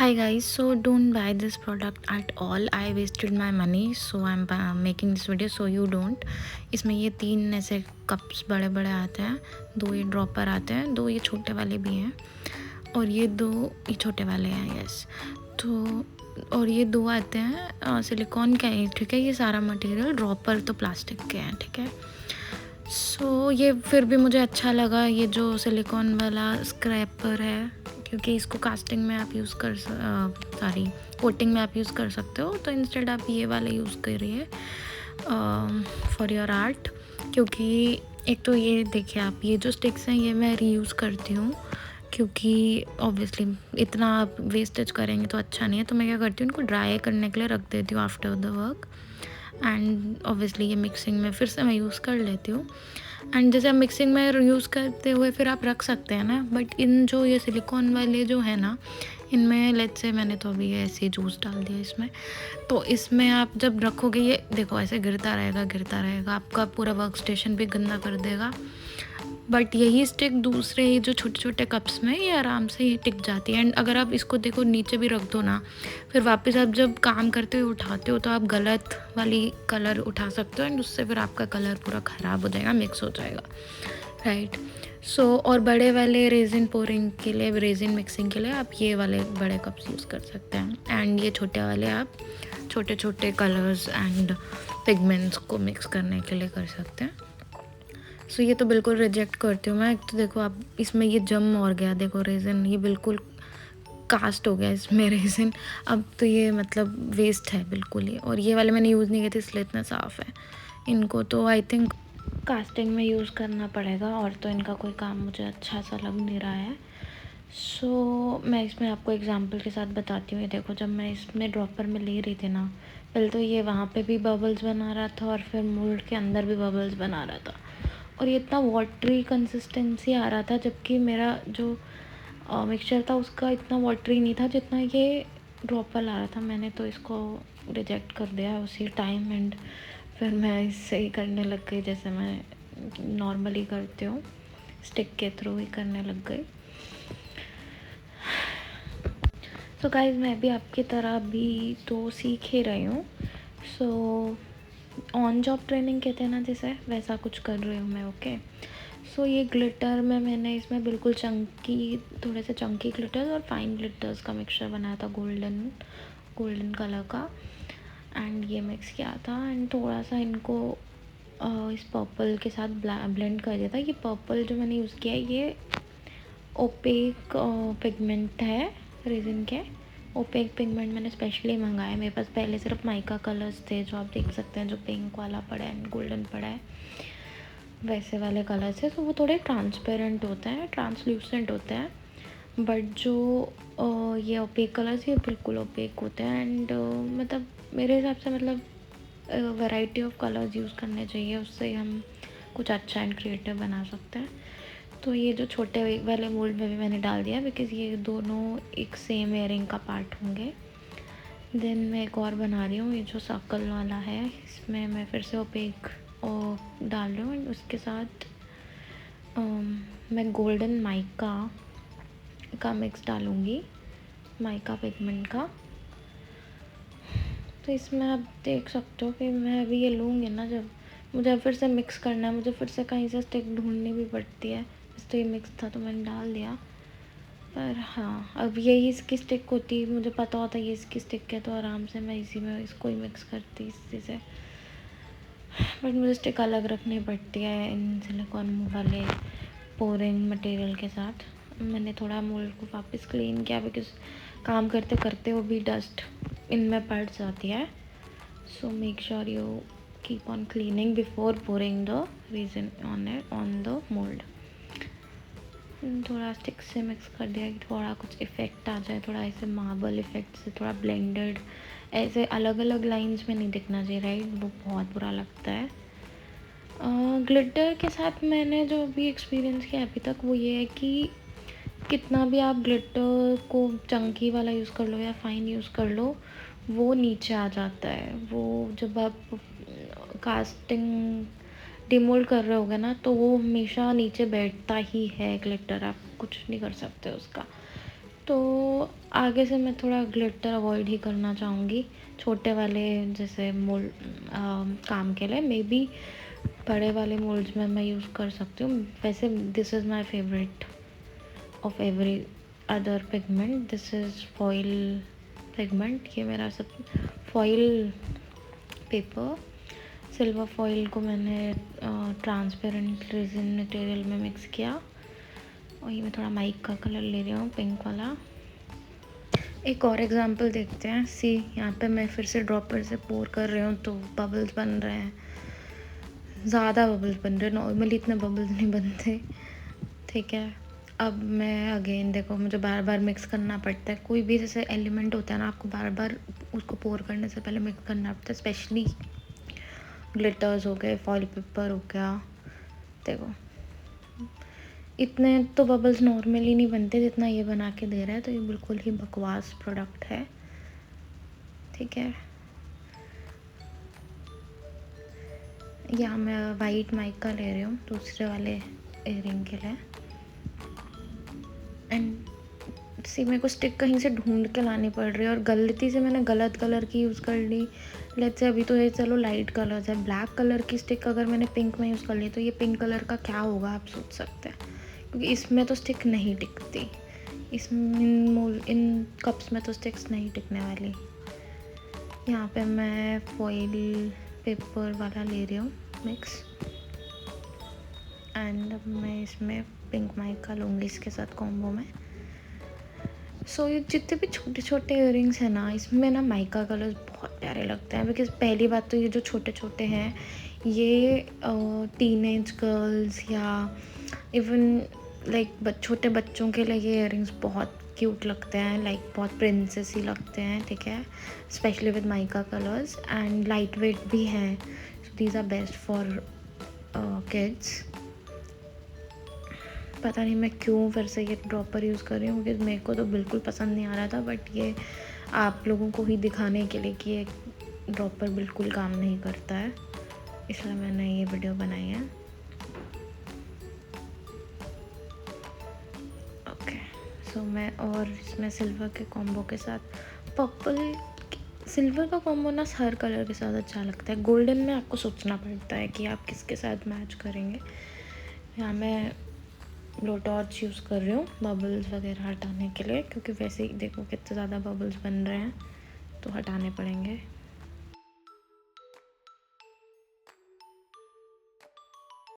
Hi guys, so don't buy this product at all. I wasted my money, so I'm making this video so you don't. इसमें ये 3 ऐसे cups बड़े बड़े आते हैं, 2 ये ड्रॉपर आते हैं, 2 ये छोटे वाले भी हैं और ये 2 ये छोटे वाले हैं। यस, तो और ये 2 आते हैं सिलिकॉन के हैं। ठीक है, ये सारा मटेरियल, ड्रॉपर तो प्लास्टिक के हैं। ठीक है, सो ये फिर भी मुझे अच्छा लगा ये जो सिलिकॉन वाला स्क्रैपर है, क्योंकि इसको कास्टिंग में आप यूज़ कर सॉरी कोटिंग में आप यूज़ कर सकते हो। तो इंस्टेड आप ये वाला यूज़ करिए फॉर योर आर्ट। क्योंकि एक तो ये देखिए, आप ये जो स्टिक्स हैं ये मैं रीयूज़ करती हूँ, क्योंकि ऑब्वियसली इतना आप वेस्टेज करेंगे तो अच्छा नहीं है। तो मैं क्या करती हूँ, इनको ड्राई करने के लिए रख देती हूँ after the work, and obviously ये मिक्सिंग में फिर से मैं यूज़ कर लेती हूँ। एंड जैसे आप मिक्सिंग में यूज़ करते हुए फिर आप रख सकते हैं ना, बट इन जो ये सिलिकॉन वाले जो है ना, इनमें लेट्स से मैंने तो अभी ऐसे जूस डाल दिया इसमें, तो इसमें आप जब रखोगे ये देखो ऐसे गिरता रहेगा, आपका पूरा वर्क स्टेशन भी गंदा कर देगा। बट यही स्टिक दूसरे ही जो छोटे छोटे कप्स में ये आराम से ही टिक जाती है। एंड अगर आप इसको देखो नीचे भी रख दो ना, फिर वापस आप जब काम करते हुए उठाते हो तो आप गलत वाली कलर उठा सकते हो, एंड उससे फिर आपका कलर पूरा ख़राब हो जाएगा, मिक्स हो जाएगा, राइट। सो और बड़े वाले रेजिन पोरिंग के लिए, रेजिन मिक्सिंग के लिए आप ये वाले बड़े कप्स यूज़ कर सकते हैं, एंड ये छोटे वाले आप छोटे छोटे कलर्स एंड पिगमेंट्स को मिक्स करने के लिए कर सकते हैं। सो ये तो बिल्कुल रिजेक्ट करती हूँ मैं। एक तो देखो आप इसमें ये जम और गया, देखो रेज़न ये बिल्कुल कास्ट हो गया इसमें रेज़न। अब तो ये मतलब वेस्ट है बिल्कुल ही। और ये वाले मैंने यूज़ नहीं किए थे इसलिए इतना साफ़ है। इनको तो आई थिंक कास्टिंग में यूज़ करना पड़ेगा, और तो इनका कोई काम मुझे अच्छा सा लग नहीं रहा है। सो मैं इसमें आपको एग्जांपल के साथ बताती हूँ। देखो जब मैं इसमें ड्रॉपर में ले रही थी ना, पहले तो ये वहाँ पे भी बबल्स बना रहा था और फिर मोल्ड के अंदर भी बबल्स बना रहा था, और ये इतना वाटरी कंसिस्टेंसी आ रहा था, जबकि मेरा जो मिक्सचर था उसका इतना वाटरी नहीं था जितना ये ड्रॉपर ला रहा था। मैंने तो इसको रिजेक्ट कर दिया उसी टाइम, एंड फिर मैं इससे ही करने लग गई जैसे मैं नॉर्मली करती हूँ, स्टिक के थ्रू ही करने लग गई। सो गाइज मैं भी आपकी तरह भी तो सीख ही रही हूँ। सो ऑन जॉब ट्रेनिंग कहते हैं ना जैसे, वैसा कुछ कर रही हूँ मैं। ओके, सो ये ग्लिटर में मैंने इसमें बिल्कुल चंकी, थोड़े से चंकी ग्लिटर्स और फाइन ग्लिटर्स का मिक्सचर बनाया था, गोल्डन कलर का, एंड ये मिक्स किया था। एंड थोड़ा सा इनको इस पर्पल के साथ ब्लेंड कर दिया था। ये पर्पल जो मैंने यूज़ किया है ये ओपेक पिगमेंट है रेजिन के। ओपेक पिगमेंट मैंने स्पेशली मंगाया, मेरे पास पहले सिर्फ माइका कलर्स थे जो आप देख सकते हैं, जो पिंक वाला पड़ा है एंड गोल्डन पड़ा है, वैसे वाले कलर्स है। तो वो थोड़े ट्रांसपेरेंट होते हैं, ट्रांसल्यूसेंट होते हैं, बट जो ये ओपेक कलर्स ये बिल्कुल ओपेक होते हैं। एंड मतलब मेरे हिसाब से मतलब वैरायटी ऑफ कलर्स यूज़ करने चाहिए, उससे हम कुछ अच्छा एंड क्रिएटिव बना सकते हैं। तो ये जो छोटे वाले मोल्ड में भी मैंने डाल दिया, बिकॉज़ ये दोनों एक सेम एयरिंग का पार्ट होंगे। देन मैं एक और बना रही हूँ, ये जो सर्कल वाला है इसमें मैं फिर से ओपेक डाल रही हूँ, एंड उसके साथ मैं गोल्डन माइका का मिक्स डालूँगी, माइका पिगमेंट का। तो इसमें आप देख सकते हो कि मैं अभी ये लूँगी ना, जब मुझे फिर से मिक्स करना है, मुझे फिर से कहीं से स्टिक ढूंढनी भी पड़ती है। इस तो ये मिक्स था तो मैंने डाल दिया, पर हाँ अब यही इसकी स्टिक होती, मुझे पता होता ये इसकी स्टिक है तो आराम से मैं इसी में इसको ही मिक्स करती इसी से। बट मुझे स्टिक अलग रखनी पड़ती है इन सिलिकॉन वाले पोरिंग मटेरियल के साथ। मैंने थोड़ा मोल्ड को वापस क्लीन किया, बिकॉज काम करते करते वो भी डस्ट इनमें पड़ जाती है। So make sure you keep on cleaning before pouring the resin on the mold। थोड़ा स्टिक से मिक्स कर दिया कि थोड़ा कुछ इफ़ेक्ट आ जाए, थोड़ा ऐसे मार्बल इफ़ेक्ट से, थोड़ा ब्लेंडेड, ऐसे अलग अलग लाइंस में नहीं दिखना चाहिए, राइट, वो बहुत बुरा लगता है। ग्लिटर के साथ मैंने जो भी एक्सपीरियंस किया अभी तक वो ये है कि कितना भी आप ग्लिटर को चंकी वाला यूज़ कर लो या फाइन यूज़ कर लो, वो नीचे आ जाता है। वो जब आप कास्टिंग डिमोल्ड कर रहे होगे ना, तो वो हमेशा नीचे बैठता ही है ग्लिटर, आप कुछ नहीं कर सकते उसका। तो आगे से मैं थोड़ा ग्लिटर अवॉइड ही करना चाहूँगी छोटे वाले जैसे मोल्ड काम के लिए। मे बी बड़े वाले मोल्ड्स में मैं यूज़ कर सकती हूँ। वैसे this is my favourite of every other pigment, this is foil pigment. ये मेरा सब फॉइल पेपर, सिल्वर फॉइल को मैंने ट्रांसपेरेंट रेजिन मटेरियल में मिक्स किया और ये मैं थोड़ा माइक का कलर ले रही हूँ, पिंक वाला। एक और एग्जांपल देखते हैं। सी यहाँ पे मैं फिर से ड्रॉपर से पोर कर रही हूँ तो बबल्स बन रहे हैं, ज़्यादा बबल्स बन रहे हैं। नॉर्मली इतने बबल्स नहीं बनते, ठीक है। अब मैं अगेन देखो, मुझे बार बार मिक्स करना पड़ता है। कोई भी जैसे एलिमेंट होता है ना, आपको बार बार उसको पोर करने से पहले मिक्स करना पड़ता है। स्पेशली ग्लिटर्स हो गए, फॉइल पेपर हो गया। देखो इतने तो बबल्स नॉर्मली नहीं बनते जितना ये बना के दे रहा है, तो ये बिल्कुल ही बकवास प्रोडक्ट है, ठीक है। यहाँ मैं वाइट माइका ले रही हूँ दूसरे वाले एयरिंग के लिए। एंड सी मेरे को स्टिक कहीं से ढूंढ के लानी पड़ रही है और गलती से मैंने गलत कलर की यूज़ कर ली। लेट्स से अभी तो ये चलो लाइट कलर है, ब्लैक कलर की स्टिक अगर मैंने पिंक में यूज़ कर ली तो ये पिंक कलर का क्या होगा आप सोच सकते हैं, क्योंकि इसमें तो स्टिक नहीं टिकती। इन कप्स में तो स्टिक्स नहीं टिकने वाली। यहाँ पे मैं फॉइल पेपर वाला ले रही हूँ मिक्स, एंड मैं इसमें पिंक माइका लूँगी इसके साथ कॉम्बो में। सो ये जितने भी छोटे छोटे इयरिंग्स हैं ना, इसमें ना माइका कलर्स बहुत प्यारे लगते हैं। बिकॉज पहली बात तो ये जो छोटे छोटे हैं ये टीनेज गर्ल्स या इवन लाइक छोटे बच्चों के लिए ये इयरिंग्स बहुत क्यूट लगते हैं, लाइक बहुत प्रिंसेस ही लगते हैं, ठीक है। Specially with mica colours and light weight भी हैं, so these are best for kids. पता नहीं मैं क्यों फिर से ये ड्रॉपर यूज़ कर रही हूँ, क्योंकि मेरे को तो बिल्कुल पसंद नहीं आ रहा था, बट ये आप लोगों को ही दिखाने के लिए कि ये ड्रॉपर बिल्कुल काम नहीं करता है, इसलिए मैंने ये वीडियो बनाई है। ओके, सो मैं और इसमें सिल्वर के कॉम्बो के साथ पर्पल, सिल्वर का कॉम्बो ना हर कलर के साथ अच्छा लगता है। गोल्डन में आपको सोचना पड़ता है कि आप किसके साथ मैच करेंगे। यहाँ मैं ब्लो टॉर्च यूज़ कर रही हूँ बबल्स वगैरह हटाने के लिए, क्योंकि वैसे ही देखो कितने ज़्यादा बबल्स बन रहे हैं तो हटाने पड़ेंगे।